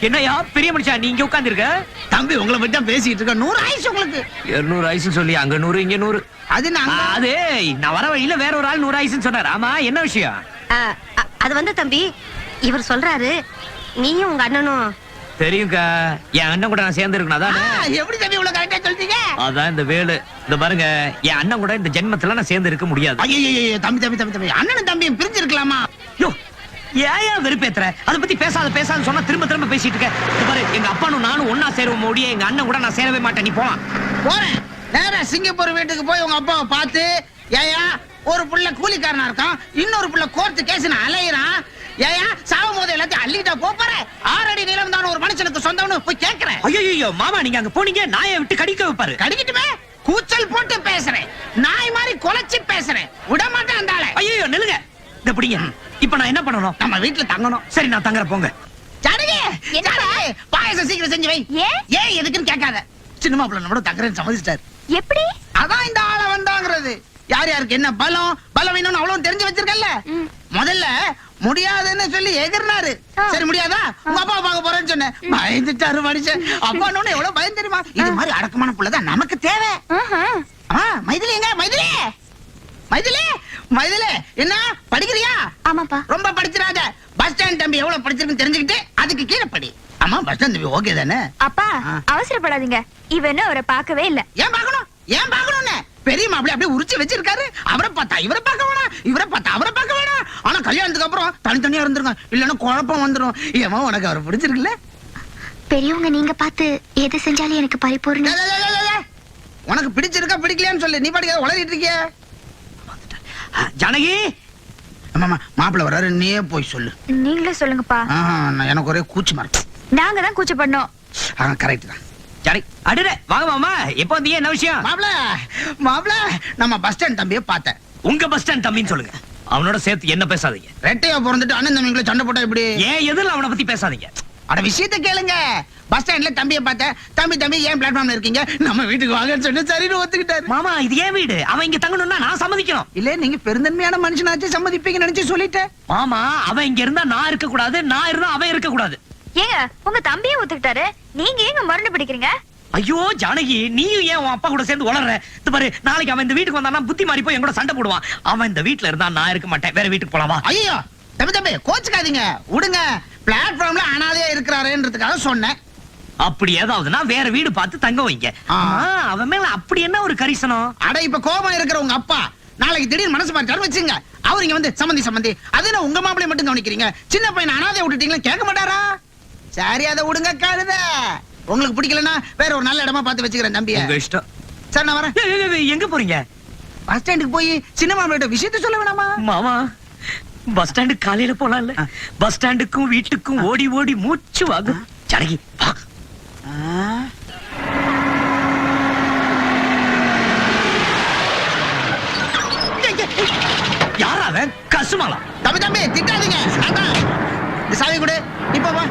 என்னையா பெரிய மனுஷா நீ இங்க உட்கார்ந்திருக்க? தம்பி உங்களை பத்தி தான் பேசிட்டு இருக்க. 100 ஆயிடுச்சு உங்களுக்கு. 200 ஆயிசு சொல்லி அங்க 100 இங்க 100. அது அது நான் வர வழியில வேற ஒரு ஆள் 100 ஆயிசுன்னு சொன்னார். ஆமா என்ன விஷயம்? அது வந்து தம்பி இவர் சொல்றாரு நீயும் உங்க அண்ணனும். தெரியுங்க, என் அண்ணன் கூட நான் சேர்ந்து இருக்கணும். அதானே? எப்படி தம்பி இவ்வளவு கரெக்டா சொல்றீங்க? அதான் இந்த வேலு. இந்த பாருங்க, என் அண்ணன் கூட இந்த ஜென்மத்துல நான் சேர்ந்து இருக்க முடியாது. ஐயோ தம்பி தம்பி தம்பி தம்பி அண்ணனும் தம்பியும் பிரிஞ்சு இருக்கலாமா? யோ ஏன் வெறுப்பேத்துற? அதை பத்தி பேசாத சொன்னா திரும்ப பேசிட்டு இருக்க. இந்த பாரு, எங்க அப்பானும் நானும் ஒன்னா சேருவோம் முடிய, எங்க அண்ணன் கூட நான் சேரவே மாட்டேன். நீ போலாம். போறேன். நேரா சிங்கப்பூர் வீட்டுக்கு போய் உங்க அப்பாவை பார்த்து, ஏயா ஒரு புள்ள கூலிக்காரனா இருக்கான், இன்னொரு புள்ள கோர்ட்டு கேஸ் அலையிறான், ஏயா சாவும் போது எல்லாத்தையும் அள்ளிட்டா போற, 6 அடி நீளம் தான் ஒரு மனுஷனுக்கு சொந்தம்னு போய் கேக்குறேன். ஐயோ மாமா, நீங்க அங்க போனீங்க நாயை விட்டு கடிக்க வைப்பாரு. கடிக்கட்டுமே, கூச்சல் போட்டு பேசுறேன், நாய் மாதிரி குலைச்சு பேசுறேன், விட மாட்டேன் அந்த ஆளை. ஐயோ நில்லுங்க, இந்த பிடிங்க. இப்ப நான் என்ன பண்ணணும்? நம்ம வீட்டுல தங்கணும். சரி நான் தங்குற போங்க. பாயசம் சீக்கிரம் செஞ்சு வை. ஏன் எதுக்குன்னு கேட்காத. சின்ன மாப்பிள்ள நம்மளோட தங்குறேன்னு சம்மதிச்சிட்டாரு. எப்படி? அதான் இந்த ஆளை வந்தாங்கிறது. யார் யாருக்கு என்ன பலம் வேணும்னு அவ்வளவு தெரிஞ்சு வச்சிருக்கல. முதல்ல முடியாதுன்னு சொல்லி எதிர்னாரு. சரி முடியாதா, உங்க அப்பா பார்க்க போறேன்னு சொன்னேன். பயந்துட்டாரு மனுஷன். அப்பா எவ்வளவு பயம் தெரியுமா? இது மாதிரி அடக்கமான புள்ளதான் நமக்கு தேவை. மைதிலி எங்க? மைதிலி என்ன படிக்கிறியா? ஆமாப்பா. ரொம்ப படிச்சிராத. பஸ் ஸ்டாண்ட் தம்பி எவ்வளவு படிச்சிருக்குன்னு தெரிஞ்சுக்கிட்டு அதுக்கு கீழே படி. ஆமா பஸ் ஸ்டாண்ட் தம்பி ஓகே தானே? அப்பா அவசரப்படாதீங்க, இவன் அவரை பார்க்கவே இல்ல. ஏன் பார்க்கணும்னு பெரிய மாப்பிள்ளை அப்படியே உரிச்சு வச்சிருக்காரு. அவரை பார்த்தா இவரை பார்க்க வேணாம், இவரை பார்த்தா அவரை பார்க்க வேணாம். ஆனா கல்யாணத்துக்கு அப்புறம் தனித்தனியா இருந்திருங்க, இல்லன்னா குழப்பம் வந்துடும். ஏமா உனக்கு அவரை பிடிச்சிருக்குல்ல? பெரியவங்க நீங்க பார்த்து எது செஞ்சாலும் எனக்கு பரிபூர்ண. உனக்கு பிடிச்சிருக்கா பிடிக்கலையான்னு சொல்லு. நீ பாட்டுக்க உளறிட்டு இருக்கிய. ஜானகி மாப்பிள்ள வர்றாரு, நீயே போய் சொல்லு. நீங்களே சொல்லுங்கப்பா. எனக்கு ஒரே கூச்சமா இருக்கு. நாங்க தான் கூச்சப்படணும். கரெக்ட் தான். ஜானகி அடடே வாங்க மாமா. எப்போ வந்தீங்க? என்ன விஷயம்? மாப்பிள்ள நம்ம பஸ் ஸ்டாண்ட் தம்பியை பார்த்தேன். உங்க பஸ் ஸ்டாண்ட் தம்பின்னு சொல்லுங்க. அவனோட சேர்த்து என்ன பேசாதீங்க. ரெட்டையா பிறந்துட்டு அண்ணன் தம்பிங்களை சண்டை போட்டா இப்படி? ஏன் எதிரில் அவனை பத்தி பேசாதீங்க. அட விஷயத்த கேளுங்க. பஸ் ஸ்டாண்ட்ல தம்பியை பார்த்தேன். தம்பி ஏன் பிளாட்ஃபார்ம்ல இருக்கீங்க, நம்ம வீட்டுக்கு வாங்கன்னு சொன்ன. சரின்னு ஒத்துக்கிட்டாரு. மாமா இது ஏன் வீடு, அவன் இங்க தங்கணும்னா நான் சம்மதிக்கணும். இல்ல நீங்க பெருந்தன்மையான மனுஷனாச்சு சம்மதிப்பீங்க நினைச்சு சொல்லிட்டேன். மாமா அவன் இங்க இருந்தா நான் இருக்க கூடாது, நான் இருந்தா அவன் இருக்க கூடாது. ஏங்க உங்க தம்பியே ஒத்துக்கிட்டாரு, நீங்க ஏங்க மரண பிடிக்கிறீங்க? ஐயோ ஜானகி, நீயும் ஏன் உன் அப்பா கூட சேர்ந்து உளற? இது பாரு, நாளைக்கு அவன் இந்த வீட்டுக்கு வந்தானா புத்தி மாறி போய் என் கூட சண்டை போடுவான். அவன் இந்த வீட்டுல இருந்தா நான் இருக்க மாட்டேன். வேற வீட்டுக்கு போலாமா? ஐயோ தம்பி கோச்சுக்காதீங்க, விடுங்க. பிளாட்ஃபார்ம்ல அனாதையா இருக்கிறாருன்றதுக்காக சொன்னேன். அப்படி ஏதாவதுன்னா வேற வீடு பார்த்து தங்க வைங்க. அவன் மேல அப்படி என்ன ஒரு கரிசனம்? அட இப்ப கோபம் இருக்கிற உங்க அப்பா நாளைக்கு திடீர்னு மனசு மாட்டாரு வச்சுங்க, அவர் இங்க வந்து சம்பந்தி அது என்ன உங்க மாப்பிளைய மட்டும் கவனிக்கிறீங்க? சின்ன பையன் அனாதையா விட்டுட்டீங்களா கேட்க மாட்டாரா? சரி அதை விடுங்க கழுத. உங்களுக்கு பிடிக்கலன்னா வேற ஒரு நல்ல இடமா பார்த்து வச்சுக்கிறேன் தம்பியை. உங்க இஷ்டம். சரி நான் வரேன். எங்க போறீங்க? பஸ் ஸ்டாண்டுக்கு போய் சின்ன மாப்பிள்ளையோட விஷயத்த சொல்ல வேணாமா? மாமா பஸ் ஸ்டாண்டுக்கு காலையில போலாம்ல. பஸ் ஸ்டாண்டுக்கும் வீட்டுக்கும் ஓடி மூச்சு வாங்கும். ஜானகி வா. யாரா அவன்? கசுமாலா? தம்பி திட்டாதீங்க. இந்த சாவி கொடு. இப்ப வா.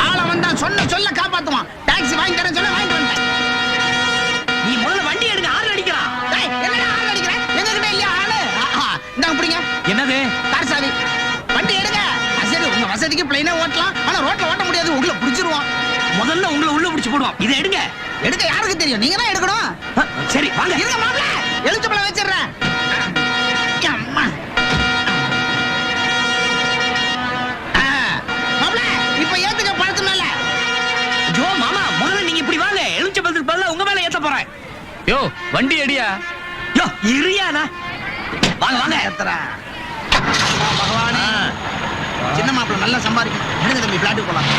ஆள வந்தா சொல்ல காப்பாத்துவான். டாக்ஸி வாங்கி தரேன் சொல்ல வாங்கிட்டு வந்தேன். நீ முதல்ல வண்டி எடுங்க. ஆறு அடிக்கிறான். என்னடா ஆறு அடிக்கிறேன்? எங்ககிட்ட இல்லையா ஆளு? இந்தாங்க பிடிங்க. என்னது? கார் சாவி. வண்டி எடுங்க. சரி உங்க வசதிக்கு பிளைனா ஓட்டலாம், ஆனா ரோட்ல ஓட்ட முடியாது, உங்களை பிடிச்சிருவான். முதல்ல உங்களை உள்ள பிடிச்சு போடுவான். இதை எடுங்க. எடுக்க யாருக்கு தெரியும்? நீங்க தான் எடுக்கணும். சரி வாங்க. இருங்க மாப்ள, எலுச்சப்பழம் வச்சிடுறேன். மாப்ள இப்ப ஏத்துக்க பழத்து மேல. ஜோ மாமா முதல்ல நீங்க இப்படி வாங்க. எலுச்சப்பழத்துக்கு பதிலா உங்க மேல ஏத்த போறேன். யோ வண்டி அடியா. யோ இரியானா. வாங்க ஏத்துறா. பகவானே, சின்ன மாப்பிள்ள நல்லா சம்பாதிக்கும். எடுங்க தம்பி பிளாட்டுக்கு போலாம்.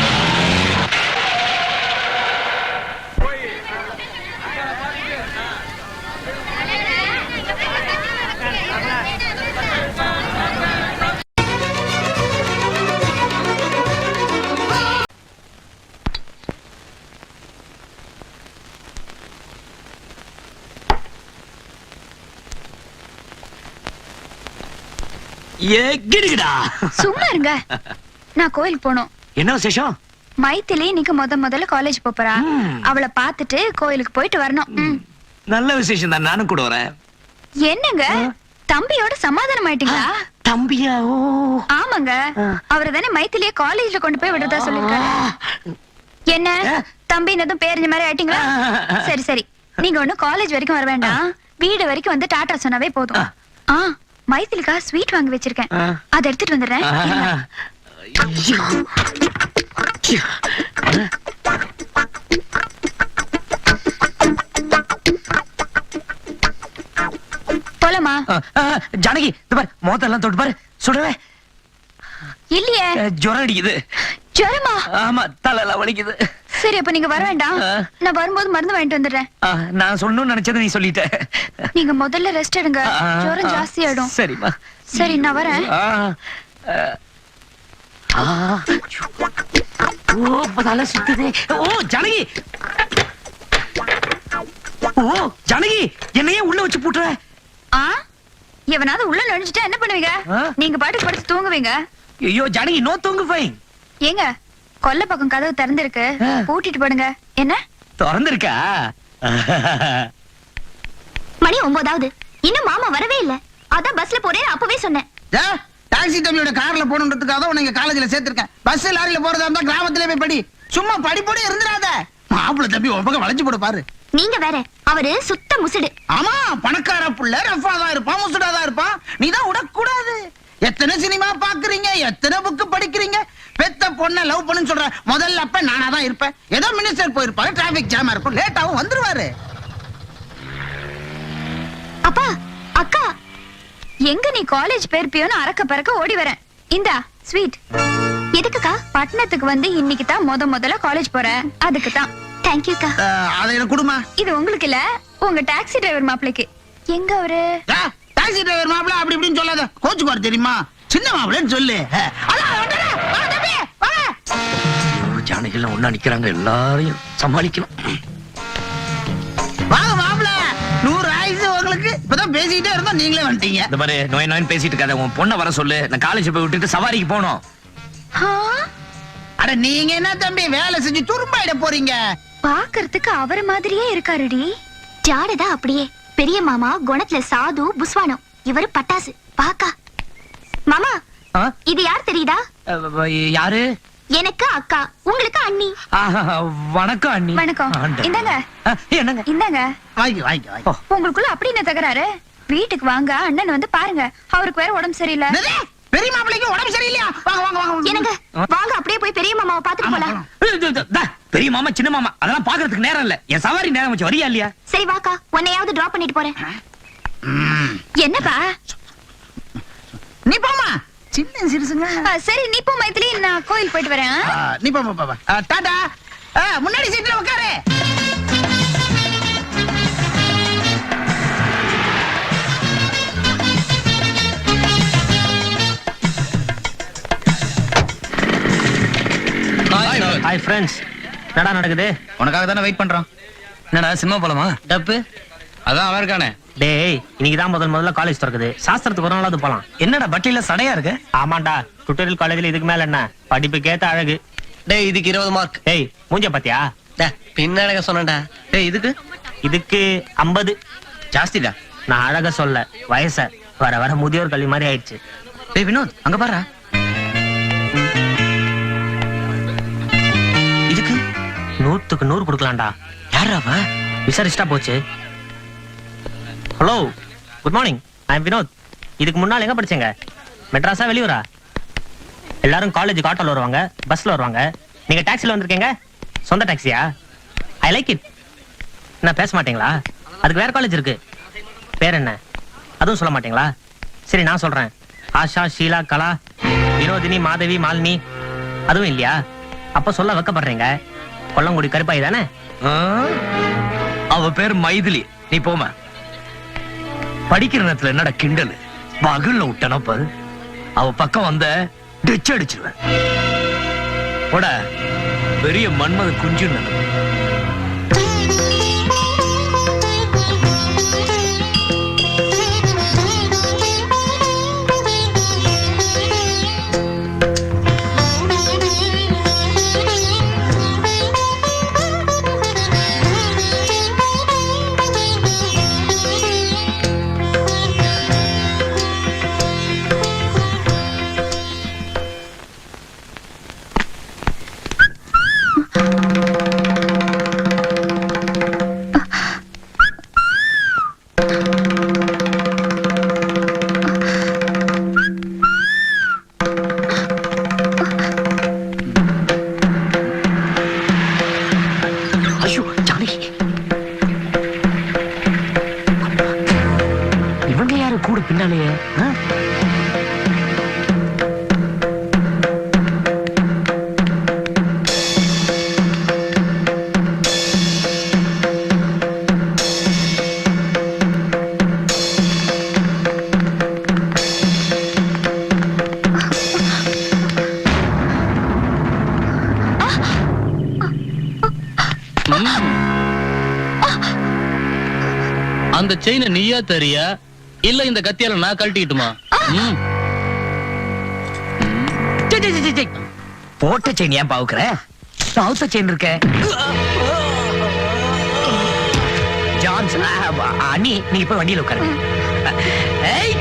சும்மா இருங்க. நான் கோயிலுக்கு போனோம். என்ன விசேஷம்? மைத்திலி இன்னைக்கு முதல்ல காலேஜ் போறா. அவளை பார்த்துட்டு கோயிலுக்கு போயிட்டு வரணும். நல்ல விசேஷம் தான், நானும் கூட வரேன். என்னங்க தம்பியோட சமாதானம் ஆயிட்டீங்களா? தம்பியா? ஓ ஆமாங்க, அவரை தானே மைத்திலியே காலேஜ்ல கொண்டு போய் விடுறதா சொல்லிருக்காரு. என்ன தம்பி என்னதும் பேரஞ்ச மாதிரி ஆயிட்டீங்களா? சரி சரி, நீங்க ஒண்ணு காலேஜ் வரைக்கும் வர வேண்டாம், வீடு வரைக்கும் வந்து டாடா சொன்னாவே போதும். மைத்திலிக்கா ஸ்வீட் வாங்கி வச்சிருக்கேன், அதை எடுத்துட்டு வந்துடுறேன். போலாமா? ஜானகி மோத்தெல்லாம் தொட்டு பாரு, சுடவே இல்லையே. ஜுரம் அடிக்குது. ஜுரமா? ஆமா, தலையெல்லாம் வலிக்குது. சரி, அப்ப நீங்க வர வேண்டாம், நான் வரும்போது மருந்து வாங்கிட்டு வந்துடுறேன். நான் சொல்லணும்னு நினைச்சதை நீ சொல்லிட்ட. நீங்க முதல்ல ரெஸ்ட் எடுங்க, ஜுரம் ஜாஸ்தி ஆயிடும். சரிம்மா. சரி, நான் வரேன். ஓ தலை சுத்துதே. ஓ ஜானகி, ஓ ஜானகி, என்னையே உள்ள வச்சு பூட்டுற? எவனாவது உள்ள நுழைஞ்சிட்டா என்ன பண்ணுவீங்க? நீங்க பாட்டுக்கு படுத்து தூங்குவீங்க. ஐயோ ஜானகி, நோ தூங்கு ஃபைன். ஏங்க, கொல்ல பக்கம் கதவு திறந்திருக்கு, பூட்டிட்டு போடுங்க. என்ன திறந்திருக்கா? மணி 9 இன்னும் மாமா வரவே இல்ல. அதான் பஸ்ல போறேன் அப்பவே சொன்னேன். டாக்ஸி தம்பியோட கார்ல போகணுன்றதுக்காக தான் உன்னை காலேஜ்ல சேர்த்திருக்கேன். பஸ் லாரியில போறதா இருந்தா கிராமத்திலே போய் படி, சும்மா படிப்போட இருந்துடாத. மாப்பிள்ள தம்பி உன் பக்கம் வளைஞ்சு போட பாரு. நீங்க வேற, அவரு சுத்த முசுடு. ஆமா, பணக்கார புள்ள ரஃபா தான் இருப்பான், முசுடா தான் இருப்பான். நீதான் விடக்கூடாது. எத்தனை சினிமா பாக்குறீங்க, எத்தனை புக்கு படிக்கிறீங்க, பெத்த பொண்ண லவ் பண்ணுன்னு சொல்ற முதல்ல அப்ப நானா தான் இருப்பேன். ஏதோ மினிஸ்டர் போயிருப்பாரு, டிராபிக் ஜாமா இருக்கும், லேட்டாவும் வந்துருவாரு. அப்பா, அக்கா, எங்க நீ காலேஜ் போயிருப்பியோன்னு அறக்க பறக்க ஓடி வரேன். இந்தா ஸ்வீட். எதுக்குக்கா? பட்டணத்துக்கு வந்து இன்னைக்கு தான் முதல்ல காலேஜ் போறேன், அதுக்கு தான். தேங்க்யூக்கா. அதை எனக்கு கொடுமா. இது உங்களுக்கு இல்ல, உங்க டாக்ஸி டிரைவர் மாப்பிளைக்கு. எங்க அவரு? டாக்ஸி டிரைவர் மாப்பிள அப்படி இப்படின்னு சொல்லாத, கோச்சுக்குவார் தெரியுமா? சின்ன மாப்பிளன்னு சொல்லு. ஜானகிலாம் ஒண்ணா நிக்கிறாங்க, எல்லாரையும் சமாளிக்கணும். வாங்க மாப்பிள, 100 ஆயுசு உங்களுக்கு. இப்பதான் பேசிக்கிட்டே இருந்தோம், நீங்களே வந்துட்டீங்க. இந்த மாதிரி நோய் நோயின் பேசிட்டு இருக்காத, உன் பொண்ணை வர சொல்லு. நான் காலேஜ் போய் விட்டுட்டு சவாரிக்கு போனோம். அட நீங்க என்ன தம்பி வேலை செஞ்சு துரும்பாயிட போறீங்க? பாக்குறதுக்கு அவர மாதிரியே இருக்காருடி. ஜாடதா அப்படியே. பெரிய மாமா குணத்துல சாது புஸ்வானம், இவரு பட்டாசு பாக்கா. மாமா, இது யார் தெரியுதா? யாரு? எனக்கு அக்கா, உங்களுக்கு அண்ணி. வணக்கம் அண்ணி. வணக்கம். இந்தாங்க. என்னங்க? இந்தாங்க. வாங்கி வாங்கி வாங்கி. உங்களுக்குள்ள அப்படி என்ன தகராறு? வீட்டுக்கு வாங்க, அண்ணன் வந்து பாருங்க, அவருக்கு வேற உடம்பு சரியில்லை. பெரிய மாப்பிளைக்கு உடம்பு சரியில்லையா? வாங்க வாங்க வாங்க. என்னங்க, வாங்க அப்படியே போய் பெரிய மாமாவை பாத்துட்டு போலாம். பெரிய மாமா சின்ன மாமா அதெல்லாம் பாக்குறதுக்கு நேரம் இல்ல. என் சவாரி நேரம் வச்சு வரியா இல்லையா? சரி வாக்கா, உன்னையாவது டிராப் பண்ணிட்டு போறேன். என்னப்பா? நீ போமா, சின்ன சிறுசுங்க. சரி நீ போ மைத்திலி, நான் கோயில் போயிட்டு வரேன். நீ போமா பாபா. டாடா. முன்னாடி சீட்ல உட்காரு. Hi friends. என்னடா நடக்குது? உனக்காக தானே வெயிட் பண்றோம். என்னடா சினிமா போலாமா? டப்பு அதான் அவன் இருக்கானே. டேய், இன்னைக்கு தான் முதல்ல காலேஜ் திறக்குது. சாஸ்திரத்துக்கு ஒரு நாளாவது போலாம். என்னடா பட்டியல சடையா இருக்கு? ஆமாண்டா, டுட்டோரியல் காலேஜ்ல இதுக்கு மேல என்ன படிப்புக்கேத்த அழகு. டேய் இதுக்கு 20 மார்க். டேய் மூஞ்ச பாத்தியா? பின்னழக சொன்னடா. டேய் இதுக்கு 50 ஜாஸ்திடா. நான் அழக சொல்ல, வயச வர வர முதியோர் கல்வி மாதிரி ஆயிடுச்சு. டேய் வினோத், அங்க பாரு. இதுக்கு 100க்கு 100 கொடுக்கலாம்டா. யாரா அவன்? விசாரிச்சுட்டா போச்சு. Hello, good morning, I am Vinod. இதுக்கு முன்னால எங்க படிச்சீங்க? மெட்ராஸா வெளியூரா? எல்லாரும் காலேஜுக்கு ஆட்டோல வருவாங்க, பஸ்ல வருவாங்க. நீங்க டாக்ஸில வந்திருக்கீங்க. சொந்த டாக்ஸியா? I like it. நான் பேச மாட்டீங்களா? அதுக்கு வேற காலேஜ் இருக்கு. பேர் என்ன? அதுவும் சொல்ல மாட்டீங்களா? சரி நான் சொல்றேன். ஆஷா, ஷீலா, கலா, வினோதினி, மாதவி, மாலினி, அதுவும் இல்லையா? அப்ப சொல்ல வைக்கப்படுறீங்க. கொல்லங்குடி கருப்பாய் தானே? அவ பேர் மைதிலி. நீ போமா. படிக்கிற நேரத்துல என்னடா கிண்டல்? பகல்ல விட்டன பாரு. அவ பக்கம் வந்த டிச் அடிச்சிருவேன். போட, பெரிய மன்மத குஞ்சு. ரோடு பின்னாலேயே அந்த செயினை நீயா தெரியா இல்ல இந்த கத்தியால நான் கழட்டிட்டுமா? போட்ட செயின் ஏன் பாவுக்குற? சவுத்த செயின் இருக்க ஜான்சன். அண்ணி நீங்க போய் வண்டியில உட்காருங்க. ஏய்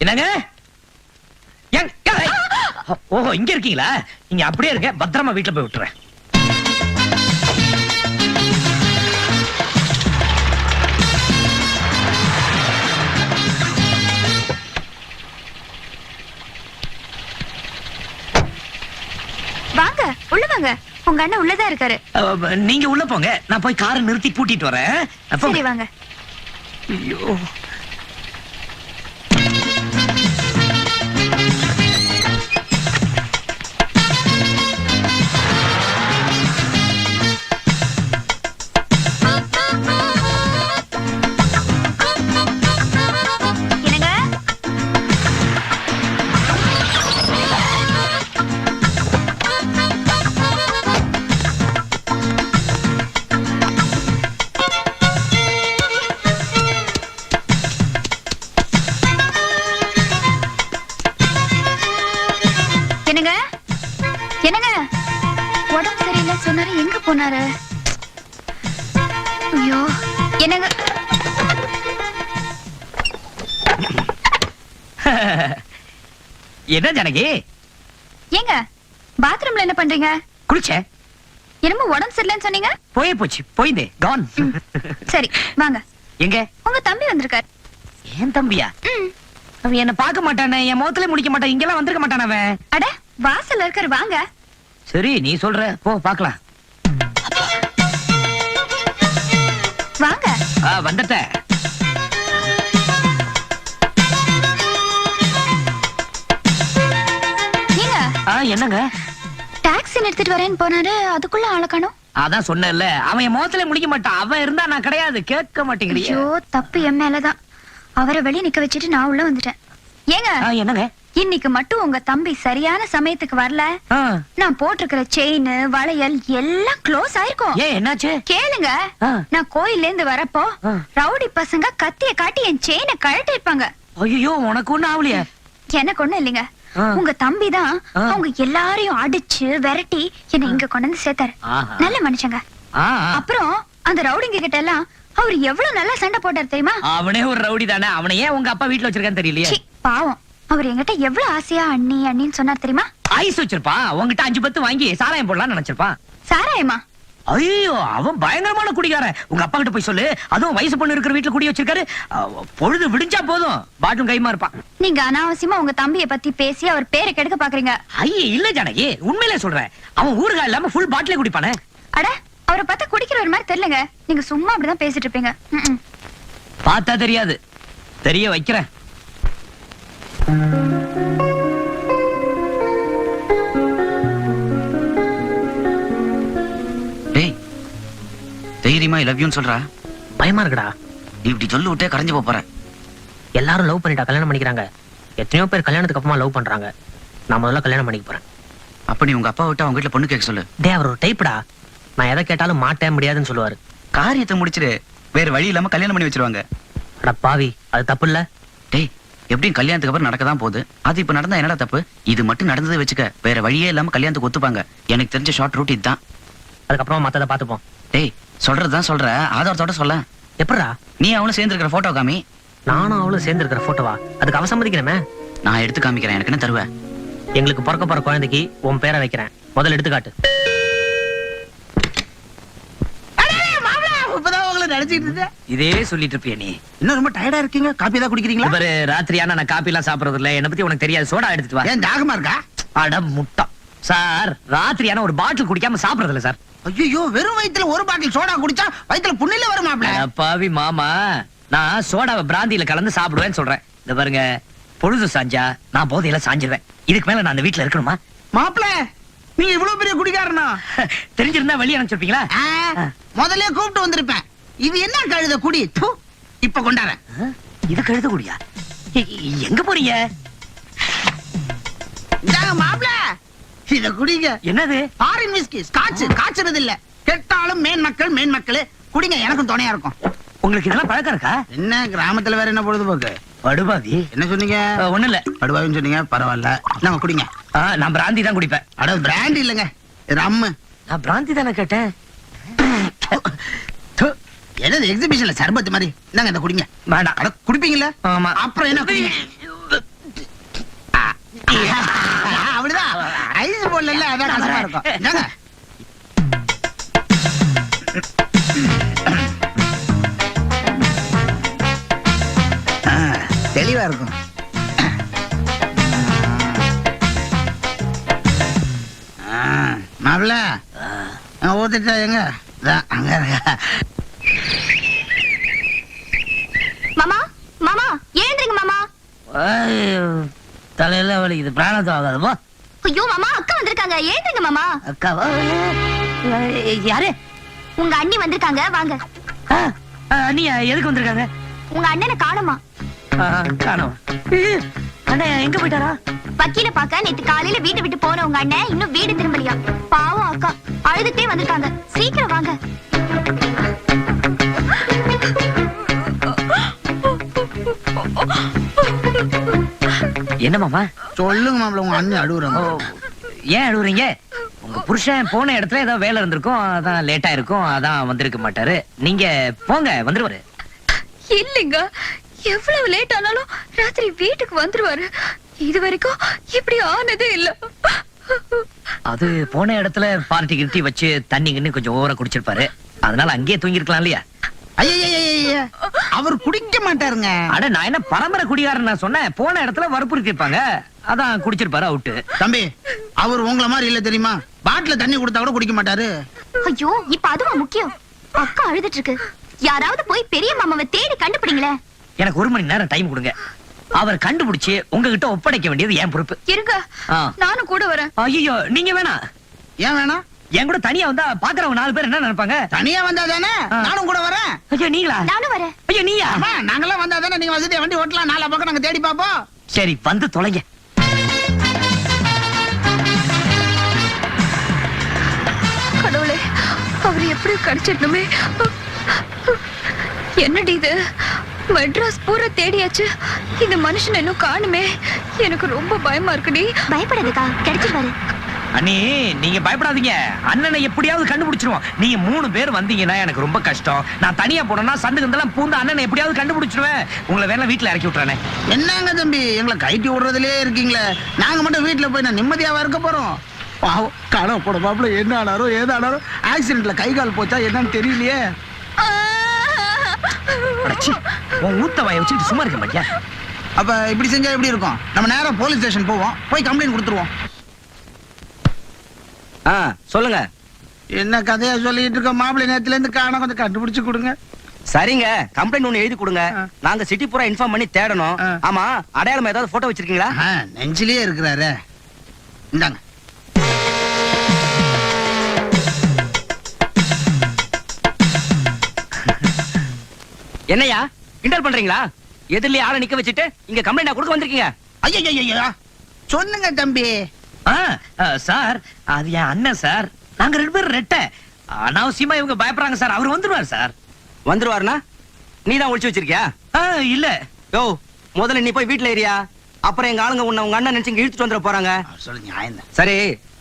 என்னங்க? ஓஹோ இங்க இருக்கீங்களா? நீங்க அப்படியே இருக்க, பத்திரமா வீட்டுல போய் விட்டுறேன். வாங்க உள்ள வாங்க. உங்க அண்ணன் உள்ளதா இருக்காரு. நீங்க உள்ள போங்க, நான் போய் காரை நிறுத்தி பூட்டிட்டு வரேன். சரி வாங்க. ஐயோ என்னங்க உடம்பு சரியில்லை சொன்னாரு, எங்க போனாரு? ஐயோ என்னங்க? என்ன ஜானகி? ஏங்க பாத்ரூம்ல என்ன பண்றீங்க? குளிச்சேன். என்னமோ உடம்பு சரியில்லைன்னு சொன்னீங்க. போயே போச்சு, போயிந்தே கான். சரி வாங்க. எங்க? உங்க தம்பி வந்திருக்காரு. ஏன் தம்பியா? அவன் என்ன பார்க்க மாட்டானே, என் முகத்திலே முடிக்க மாட்டான், இங்கெல்லாம் வந்திருக்க மாட்டான் அவன். அட வாசல்ல இருக்காரு, வாங்க. சரி நீ சொல்ற, போ பார்க்கலாம். வாங்க. வந்துட்டேன். ஏங்க என்னங்க? டாக்ஸி எடுத்துட்டு வரேன்னு போனாரு, அதுக்குள்ள ஆள காணோம். அதான் சொன்னேன்ல, அவன் என் முகத்திலே முடிக்க மாட்டான். அவன் இருந்தா நான் கிடையாது, கேட்க மாட்டேங்கிறீங்க. ஐயோ தப்பு என் மேலதான். அவரை வெளிய நிக்க வச்சுட்டு நான் உள்ள வந்துட்டேன். ஏங்க என்னங்க? இன்னைக்கு மட்டும் உங்க தம்பி சரியான சமயத்துக்கு வரல, நான் போட்டிருக்கிற செயின் வளையல் எல்லாம் க்ளோஸ் ஆயிருக்கும். ஏன் என்னாச்சு? கேளுங்க. நான் கோயில்ல இருந்து வரப்போ ரவுடி பசங்க கத்திய காட்டி என் செயினை கழட்டி இருப்பாங்க. ஐயோ உனக்கு ஒண்ணு ஆவலையா? எனக்கு ஒண்ணு இல்லைங்க. உங்க தம்பி தான் அவங்க எல்லாரையும் அடிச்சு விரட்டி என்ன இங்க கொண்டு வந்து சேர்த்தாரு. நல்ல மனுஷங்க. அப்புறம் அந்த ரவுடிங்க கிட்ட எல்லாம் அவர் எவ்வளவு நல்லா சண்டை போட்டார் தெரியுமா? அவனே ஒரு ரவுடி தானே, அவனை ஏன் உங்க அப்பா வீட்டுல வச்சிருக்கான்னு தெரியலையே. பாவம், அவர் என்கிட்ட எவ்வளவு ஆசையா அண்ணி அண்ணின்னு சொன்னார் தெரியுமா? ஐஸ் வச்சிருப்பான், உங்ககிட்ட 5 10 வாங்கி சாராயம் போடலாம்னு நினைச்சிருப்பான். சாராயமா? ஐயோ அவன் பயங்கரமான குடிகாரன். உங்க அப்பா கிட்ட போய் சொல்லு, அதுவும் வயசு பொண்ணு இருக்கிற வீட்டுல குடி வச்சிருக்காரு. பொழுது விடிஞ்சா போதும் பாட்டும் கைமா இருப்பான். நீங்க அனாவசியமா உங்க தம்பியை பத்தி பேசி அவர் பேரை கெடுக்க பாக்குறீங்க. ஐயே இல்ல ஜானகி, உண்மையிலே சொல்றேன். அவன் ஊறுகாய் இல்லாம ஃபுல் பாட்டிலே குடிப்பானே. அட அவரை பார்த்தா குடிக்கிறவர் மாதிரி தெரியலங்க. நீங்க சும்மா அப்படிதான் பேசிட்டு இருப்பீங்க. பார்த்தா தெரியாது, தெரிய வைக்கிறேன். டேய் தைரியமா ஐ லவ் யூன்னு சொல்றா. பயமா இருக்குடா. நீ இப்படி சொல்லி விட்டே கரைஞ்சு போற. எல்லாரும் லவ் பண்ணிட்டா கல்யாணம் பண்ணிக்கிறாங்க. எத்தனையோ பேர் கல்யாணத்துக்கு அப்புறமா லவ் பண்றாங்க. நான் முதல்ல கல்யாணம் பண்ணிக்க போறேன். அப்ப நீ உங்க அப்பா விட்டு அவங்க வீட்டுல பொண்ணு கேட்க சொல்லு. டேய் அவர் ஒரு டைப்டா. நான் எதை கேட்டாலும் மாட்டேன் முடியாதுன்னு சொல்லுவாரு. காரியத்தை முடிச்சிரு, வேற வழி இல்லாம கல்யாணம் பண்ணி வச்சிருவாங்க. அட பாவி, அது தப்பு இல்ல? டேய் எப்படியும் கல்யாணத்துக்கு அப்புறம் நடக்கதான் போகுது. அது இப்ப நடந்தா என்னடா தப்பு? இது மட்டும் நடந்ததை வச்சுக்க, வேற வழியே இல்லாம கல்யாணத்துக்கு ஒத்துப்பாங்க. எனக்கு தெரிஞ்ச ஷார்ட் ரூட் இதுதான். அதுக்கப்புறமா மத்ததை பாத்துப்போம். டேய் சொல்றதுதான் சொல்ற, ஆதாரத்தோட சொல்ல. எப்படிடா? நீ அவனும் சேர்ந்து இருக்கிற போட்டோ காமி. நானும் அவளும் சேர்ந்து இருக்கிற போட்டோவா? அதுக்கு அவ சம்மதிக்கணுமே. நான் எடுத்து காமிக்கிறேன், எனக்கு என்ன தருவேன்? எங்களுக்கு பிறக்க போற குழந்தைக்கு உன் பேரை வைக்கிறேன். முதல்ல எடுத்துக்காட்டு. இப்பதான் உங்களை நினைச்சிட்டு இருந்தேன். இதே சொல்லிட்டு இருப்பிய நீ. இன்னும் ரொம்ப டயர்டா இருக்கீங்க, காப்பி தான் குடிக்கிறீங்களா? இவரு ராத்திரியான நான் காப்பி எல்லாம் சாப்பிடுறது இல்ல. என்ன பத்தி உனக்கு தெரியாது. சோடா எடுத்துட்டு வா. ஏன் தாகமா இருக்கா? அட முட்டா சார், ராத்திரியான ஒரு பாட்டில் குடிக்காம சாப்பிடுறது இல்ல சார். ஐயோ, வெறும் வயித்துல ஒரு பாட்டில் சோடா குடிச்சா வயித்துல புண்ணில வருமாப்ல. அட பாவி மாமா, நான் சோடாவை பிராந்தியில கலந்து சாப்பிடுவேன்னு சொல்றேன். இந்த பாருங்க, பொழுது சாஞ்சா நான் போதையில சாஞ்சிருவேன். இதுக்கு மேல நான் அந்த வீட்டுல இருக்கணுமா? மாப்ள, நீங்க இவ்வளவு பெரிய குடிக்காரனா? தெரிஞ்சிருந்தா வெளியே அனுப்பிச்சிருப்பீங்களா? முதல்ல கூப்பிட்டு வந்திருப்பேன். இது என்ன கழுத குடி? ப்பு, இப்ப கொண்டாறேன். இது கழுத குடியா? எங்க போறீங்க? இந்தாங்க மாப்ள, இத குடிங்க. என்னது? Foreign whisky, Scotch. காய்ச்சறது இல்ல. கெட்டாலும் மேன் மக்கள் குடிங்க, எனக்கும் துணையா இருக்கும். உங்களுக்கு இதெல்லாம் பழக்கம் இருக்கா? என்ன கிராமத்துல வேற என்ன பொழுதுபோக்கு? படுபாவி. என்ன சொன்னீங்க? ஒண்ணு இல்ல. படுவாவின்னு சொன்னீங்க, பரவாயில்ல. நாங்க குடிங்க. நான் பிராந்தி தான் குடிப்பேன். அட பிராண்ட் இல்லங்க, ரம்மு. நான் பிராந்தி தானே கேட்டேன். என்னது எக்ஸிபிஷன்ல சர்பத் மாதிரி? நாங்க இந்த குடிங்க. வேண்டாம். அட குடிப்பீங்களா? ஆமா. அப்புறம் என்ன குடிங்க? அப்படிதான் ஐஸ் போடல, அதான் கஷ்டமா இருக்கும். என்னங்க தெளிவா இருக்கும். மாப்பிள்ள ஊத்திட்டா எங்க? அங்க இருக்க. மாமா மாமா எழுந்துருங்க மாமா. தலையில வலிக்குது, பிராணத்தும் ஆகாதுமா. ஐயோ மாமா, அக்கா வந்திருக்காங்க, எழுந்துருங்க மாமா. அக்காவா? யாரு? உங்க அண்ணி வந்திருக்காங்க, வாங்க. அண்ணியா எதுக்கு வந்திருக்காங்க? உங்க அண்ணனை காணுமா? காணோம். அண்ணன் எங்க போயிட்டாரா? வக்கீல பாக்க நேத்து காலையில வீட்டை விட்டு போன உங்க அண்ணன் இன்னும் வீடு திரும்பலையா. பாவம் அக்கா அழுதுட்டே வந்திருக்காங்க. சீக்கிரம் வாங்க. என்ன மாமா? சொல்லுங்க மாப்பிள்ள, உங்க அண்ணன் அழுகுறாங்க. ஏன் அழுகுறீங்க? உங்க புருஷன் போன இடத்துல ஏதோ வேலை இருந்திருக்கும், அதான் லேட்டா இருக்கும், அதான் வந்திருக்க மாட்டாரு. நீங்க போங்க, வந்துருவாரு. இல்லைங்க, எவ்வளவு லேட் ஆனாலும் ராத்திரி வீட்டுக்கு வந்துருவாரு. இது வரைக்கும் இப்படி ஆனதே இல்ல. அது போன இடத்துல பார்ட்டி கிட்டி வச்சு தண்ணி கிண்ணி கொஞ்சம் ஓவரா குடிச்சிருப்பாரு. அதனால அங்கேயே தூங்கி இருக்கலாம் இல்லையா? ஐய, அவர் குடிக்க மாட்டாருங்க. அட நான் என்ன பரம்பரை குடிகாரன் நான் சொன்னேன். போன இடத்துல வற்புறுத்தி இருப்பாங்க, அதான் குடிச்சிருப்பாரு அவுட்டு. தம்பி, அவர் உங்கள மாதிரி இல்ல தெரியுமா? பாட்டில தண்ணி கொடுத்தா கூட குடிக்க மாட்டாரு. ஐயோ, இப்ப அதுவா முக்கியம்? அக்கா அழுதுட்டு இருக்கு. யாராவது போய் பெரிய மாமாவை தேடி கண்டுபிடிங்களே. எனக்கு 1 மணி நேரம் டைம் கொடுங்க. அவர் கண்டுபிடிச்சு உங்ககிட்ட ஒப்படைக்க வேண்டியது என் பொறுப்பு. இருங்க, நானும் கூட வரேன். ஐயோ, நீங்க வேணாம். ஏன் வேணாம்? என் கூட தனியா வந்தா பாக்குறவங்க 4 பேர் என்ன நினைப்பாங்க? தனியா வந்தா தானே நானும் கூட வரேன். ஐயோ நீங்களா? நானும் வரேன். ஐயோ நீயா? ஆமா, நாங்கெல்லாம் வந்தா தானே நீங்க வசதியா வண்டி ஓட்டலாம். 4 பக்கம் நாங்க தேடி பாப்போம். சரி, வந்து தொலைங்க. கடவுளே, அவர் எப்படி கிடைச்சிடணுமே. என்னடி இது? மெட்ராஸ் பூரா தேடியாச்சு, இந்த மனுஷன் இன்னும் காணுமே. எனக்கு ரொம்ப பயமா இருக்குடி. பயப்படாதக்கா, கிடைச்சிருவாரு. அண்ணி நீங்க பயப்படாதீங்க, அண்ணனை எப்படியாவது கண்டுபிடிச்சிருவோம். நீங்க 3 பேர் வந்தீங்கன்னா எனக்கு ரொம்ப கஷ்டம். நான் தனியா போனேன்னா சந்துக்கெல்லாம் பூந்து அண்ணனை எப்படியாவது கண்டுபிடிச்சிருவேன். உங்களை வேணா வீட்டுல இறக்கி விட்டுறானே. என்னங்க தம்பி, எங்களை கைட்டி விடுறதுலயே இருக்கீங்களே. நாங்க மட்டும் வீட்டுல போய் நான் நிம்மதியாவா இருக்க போறோம்? பாவம், காண போட மாப்பிள்ள என்ன ஆனாரோ ஏதானாரோ, ஆக்சிடென்ட்ல கை கால் போச்சா என்னன்னு தெரியலையே. அடச்சி, உன் ஊத்த வாயை வச்சுட்டு சும்மா இருக்க மாட்டியா? அப்ப இப்படி செஞ்சா எப்படி இருக்கும்? நம்ம நேரா போலீஸ் ஸ்டேஷன் போவோம், போய் கம்ப்ளைண்ட் கொடுத்துருவோம். சொல்லுங்க. என்ன கதையா சொல்லிட்டு இருக்க மாப்பிள்ளை? நேரத்துல இருந்து காண, கொஞ்சம் கண்டுபிடிச்சு கொடுங்க. சரிங்க, கம்ப்ளைண்ட் ஒண்ணு எழுதி கொடுங்க. நாங்க சிட்டி பூரா இன்ஃபார்ம் பண்ணி தேடணும். ஆமா, அடையாளம் ஏதாவது போட்டோ வச்சிருக்கீங்களா? நெஞ்சிலேயே இருக்கிறாரு. இந்தாங்க. என்னையா கிண்டல் பண்றீங்களா? எதிரிலே ஆளை நிக்க வச்சுட்டு இங்க கம்ப்ளைண்ட் கொடுக்க வந்திருக்கீங்க? ஐயோ சொல்லுங்க தம்பி. சார் அது என் அண்ணன் சார். நாங்க 2 பேரும் ரெட்டை. அனாவசியமா இவங்க பயப்படுறாங்க சார். அவர் வந்துருவார் சார். வந்துருவாருனா நீ தான் ஒளிச்சு வச்சிருக்கியா? இல்ல. யோ முதல்ல நீ போய் வீட்டுல ஏறியா, அப்புறம் எங்க ஆளுங்க உன்னை உங்க அண்ணன் நினைச்சு இங்க இழுத்துட்டு வந்துட போறாங்க. சொல்லு நியாயம் தான். சரி,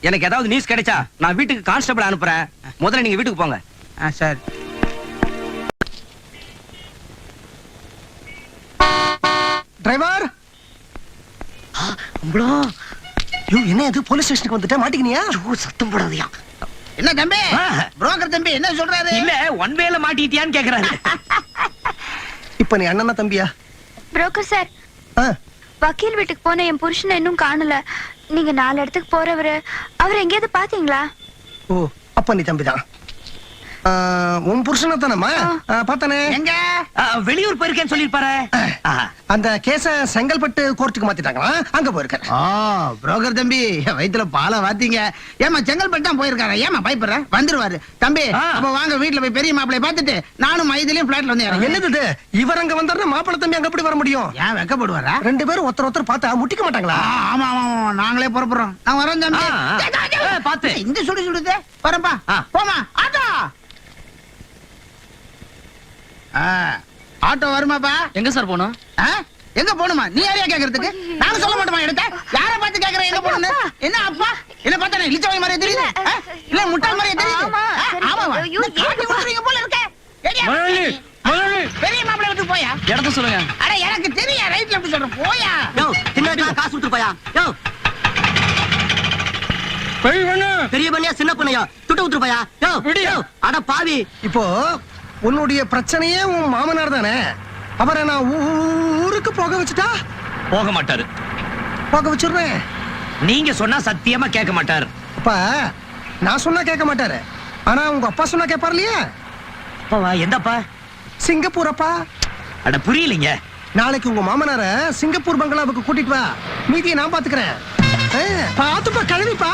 எனக்கு ஏதாவது நியூஸ் கிடைச்சா நான் வீட்டுக்கு கான்ஸ்டபிள் அனுப்புறேன். முதல்ல நீங்க வீட்டுக்கு போங்க. சரி. டிரைவர் என்ன இது போலீஸ் ஸ்டேஷனுக்கு வந்துட்ட மாட்டிக்கினியா? சத்தம் போடாதயா. என்ன தம்பி, புரோக்கர் தம்பி என்ன சொல்றாரு? இல்ல ஒன் வேல மாட்டிட்டியான்னு கேக்குறாரு. இப்ப நீ அண்ணனா தம்பியா? புரோக்கர் சார், வக்கீல் வீட்டுக்கு போன என் புருஷனை இன்னும் காணல. நீங்க 4 இடத்துக்கு போறவரு, அவர் எங்கேயாவது பாத்தீங்களா? ஓ அப்ப நீ தம்பிதான். உன் புருஷனா தானம்மா? பார்த்தானே. எங்க? வெளியூர் போயிருக்கேன்னு சொல்லிருப்பாரு. அந்த கேஸ செங்கல்பட்டு கோர்ட்டுக்கு மாத்திட்டாங்களா, அங்க போயிருக்காரு. புரோக்கர் தம்பி வயித்துல பாலை வாத்தீங்க. ஏமா செங்கல்பட்டு தான் போயிருக்காரு, ஏமா பயப்படுற? வந்துருவாரு தம்பி. அப்ப வாங்க வீட்டுல போய் பெரிய மாப்பிளைய பாத்துட்டு நானும் மைதிலையும் பிளாட்ல வந்து இறங்குறேன். என்னது இது? இவர் அங்க வந்தாருன்னா மாப்பிள்ளை தம்பி அங்க எப்படி வர முடியும்? ஏன் வெக்கப்படுவாரா? 2 பேரும் ஒருத்தர் பார்த்தா முட்டிக்க மாட்டாங்களா? ஆமா ஆமா நாங்களே புறப்படுறோம். நான் வரேன் தம்பி. பாத்து இந்த சுடுதே வரப்பா. போமா ஆட்டோ. ஆட்டோ வருமாப்பா? எங்க சார் போனோம்? எங்க போணுமா? நீ யாரையா கேக்குறதுக்கு? நாங்க சொல்ல மாட்டோமா எடுத்த? யாரை பார்த்து கேக்குற எங்க போகணும்னு? என்ன அப்பா என்ன பார்த்தா இளிச்சவாய் மாதிரியே தெரியுது? இல்ல முட்டாள் மாதிரியே தெரியுது? ஆமாவா? காட்டி கொடுக்குறீங்க போல இருக்க. பெரிய மாப்பிள்ளை வீட்டுக்கு போயா? இடத்த சொல்லுங்க. அட எனக்கு தெரியா, ரைட்ல எப்படி சொல்ற? போயா. காசு கொடுத்து போயா. பெரிய பண்ணியா சின்ன பண்ணியா துட்ட விட்டுரு போயா. அட பாவி. இப்போ உன்னுடைய பிரச்சனையே உன் மாமனார் தானே? அவரை நான் ஊருக்கு போக வச்சுட்டா? போக மாட்டாரு. போக வச்சிடுறேன். நீங்க சொன்னா சத்தியமா கேட்க மாட்டாரு. அப்ப நான் சொன்னா கேட்க மாட்டாரு, ஆனா உங்க அப்பா சொன்னா கேட்பாரு இல்லையா? அப்பாவா? எந்தப்பா? சிங்கப்பூர் அப்பா. அட புரியலீங்க. நாளைக்கு உங்க மாமனார சிங்கப்பூர் பங்களாவுக்கு கூட்டிட்டு வா, மீதியை நான் பாத்துக்கிறேன். பாத்துப்பா கழுவிப்பா.